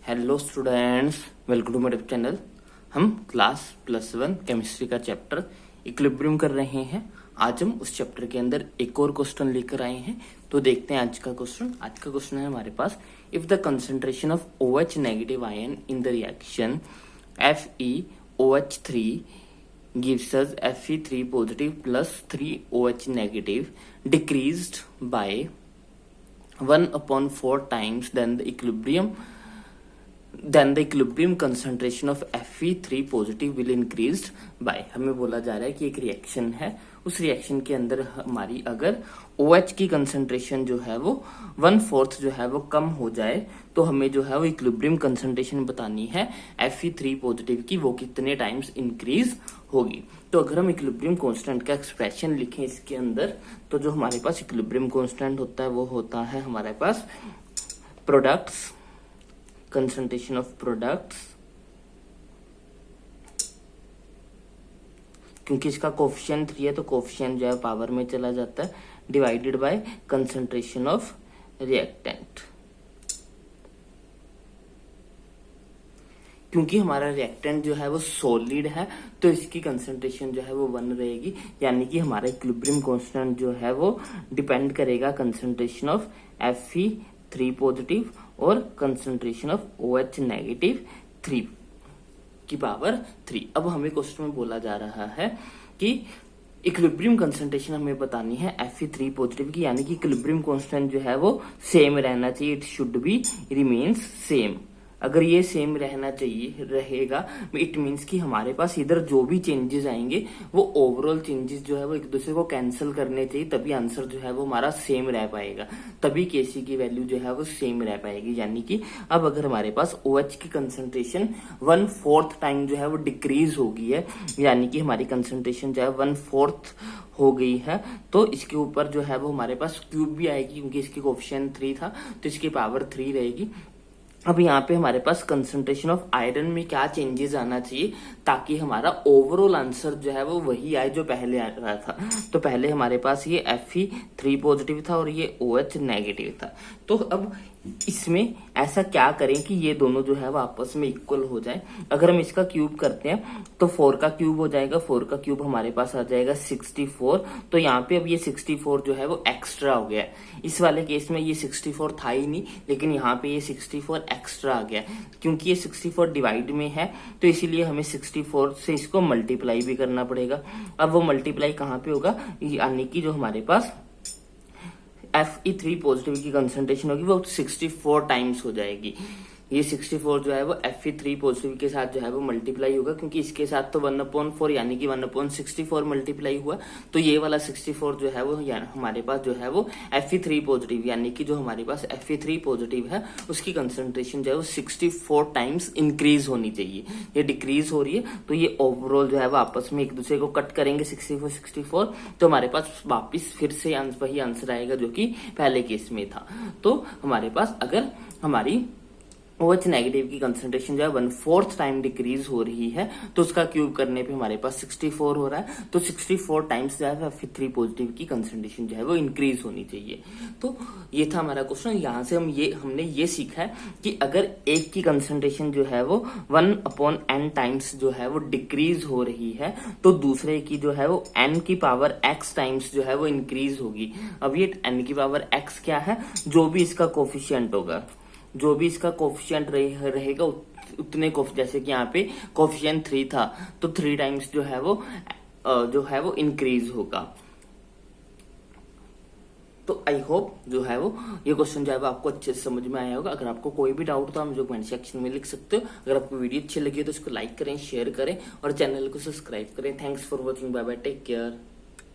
Hello students, welcome to my YouTube channel. हम class +1 chemistry का chapter equilibrium कर रहे हैं। आज हम उस चैप्टर के अंदर एक और क्वेश्चन लेकर आए हैं, तो देखते हैं आज का क्वेश्चन। आज का क्वेश्चन है हमारे पास, if the concentration of OH negative ion in the reaction FeOH3 gives us Fe3 positive plus 3OH negative decreased by 1/4 times then the equilibrium concentration of Fe3 positive will increased by। हमें बोला जा रहा है कि एक reaction है, उस reaction के अंदर हमारी अगर OH की कंसंट्रेशन जो है वो 1/4 जो है वो कम हो जाए तो हमें जो है वो इक्विलिब्रियम कंसंट्रेशन बतानी है Fe3 पॉजिटिव की, वो कितने टाइम्स इंक्रीज होगी। तो अगर हम इक्विलिब्रियम कांस्टेंट का एक्सप्रेशन लिखें इसके अंदर, तो जो हमारे पास इक्विलिब्रियम कांस्टेंट होता है वो होता है हमारे पास प्रोडक्ट्स, कंसंट्रेशन ऑफ प्रोडक्ट्स, क्योंकि इसका कोफिशिएंट 3 है तो कोफिशिएंट जो है पावर में चला जाता है, divided by concentration of reactant. क्योंकि हमारा रिएक्टेंट जो है वो सॉलिड है तो इसकी कंसंट्रेशन जो है वो 1 रहेगी, यानी कि हमारा इक्विलिब्रियम कांस्टेंट जो है वो डिपेंड करेगा कंसंट्रेशन ऑफ Fe3 पॉजिटिव और कंसंट्रेशन ऑफ OH नेगेटिव 3 की पावर 3। अब हमें क्वेश्चन में बोला जा रहा है कि इक्विलिब्रियम कंसंट्रेशन हमें बतानी है Fe3 पॉजिटिव की, यानी कि इक्विलिब्रियम कांस्टेंट जो है वो सेम रहना चाहिए, it should be remains same. अगर ये सेम रहना चाहिए रहेगा, इट मीन्स कि हमारे पास इधर जो भी चेंजेस आएंगे वो ओवरऑल चेंजेस जो है वो एक दूसरे को कैंसिल करने चाहिए, तभी आंसर जो है वो हमारा सेम रह पाएगा, तभी Kc की वैल्यू जो है वो सेम रह पाएगी। यानी कि अब अगर हमारे पास OH की कंसंट्रेशन 1/4 टाइम जो है वो डिक्रीज हो गई है, यानी कि हमारी कंसंट्रेशन जो है 1/4 हो गई है, तो इसके ऊपर जो है वो हमारे पास क्यूब भी आएगी, क्योंकि इसकी कोफिशिएंट 3 था तो इसकी पावर 3 रहेगी। अब यहाँ पे हमारे पास कंसंट्रेशन ऑफ आयरन में क्या चेंजेस आना चाहिए ताकि हमारा ओवरऑल आंसर जो है वो वही आए जो पहले आ रहा था। तो पहले हमारे पास ये Fe3 पॉजिटिव था और ये OH नेगेटिव था। तो अब इसमें ऐसा क्या करें कि ये दोनों जो है वो आपस में इक्वल हो जाए। अगर हम इसका क्यूब करते हैं तो 4 का क्यूब हो जाएगा, 4 का क्यूब हमारे पास आ जाएगा 64। तो यहाँ पे अब ये 64 जो है वो एक्स्ट्रा हो गया। इस वाले केस में ये 64 था ही नहीं, लेकिन यहाँ पे ये 64 एक्स्ट्रा आ गया, क्योंकि ये 64 डिवाइड में है तो इसीलिए हमें 64 से इसको मल्टीप्लाई भी करना पड़ेगा। अब वो मल्टीप्लाई कहाँ पे होगा, यानी कि जो हमारे पास Fe3 पॉजिटिव की कंसंट्रेशन होगी वो 64 टाइम्स हो जाएगी। ये 64 जो है वो Fe3 पॉजिटिव के साथ जो है वो मल्टीप्लाई होगा, क्योंकि इसके साथ तो 1/4 यानी कि 1/64 मल्टीप्लाई हुआ, तो ये वाला 64 जो है वो हमारे पास जो है वो Fe3 पॉजिटिव, यानी कि जो हमारे पास Fe3 पॉजिटिव है उसकी कंसंट्रेशन जो है वो 64 टाइम्स इंक्रीज होनी चाहिए। ये डिक्रीज हो रही है तो ये ओवरऑल जो है वो आपस में एक दूसरे को कट करेंगे 64, तो हमारे पास वापिस फिर से वही आंसर आएगा जो कि पहले केस में था। तो हमारे पास अगर हमारी OH नेगेटिव की कंसंट्रेशन जो है 1/4 टाइम डिक्रीज हो रही है तो उसका क्यूब करने पे हमारे पास 64 हो रहा है, तो 64 टाइम्स जो है Fe3 पॉजिटिव की कंसंट्रेशन जो है वो इंक्रीज होनी चाहिए। तो ये था हमारा क्वेश्चन। यहाँ से हमने ये सीखा है कि अगर एक की कंसंट्रेशन जो है वो 1/n टाइम्स जो है वो डिक्रीज हो रही है तो दूसरे की जो है वो n की पावर x टाइम्स जो है वो इंक्रीज होगी। अब ये n की पावर x क्या है, जो भी इसका कोफिशिएंट होगा, जो भी इसका कोफिशिएंट रहेगा उतने जैसे कि यहाँ पे कोफिशिएंट 3 था तो 3 टाइम्स जो है वो इंक्रीज होगा। तो आई होप जो है वो ये क्वेश्चन जो है वो आपको अच्छे से समझ में आया होगा। अगर आपको कोई भी डाउट तो आप मुझे कमेंट सेक्शन में लिख सकते हो। अगर आपको वीडियो अच्छी लगी तो इसको लाइक करें, शेयर करें और चैनल को सब्सक्राइब करें। Thanks for watching, bye bye, take care.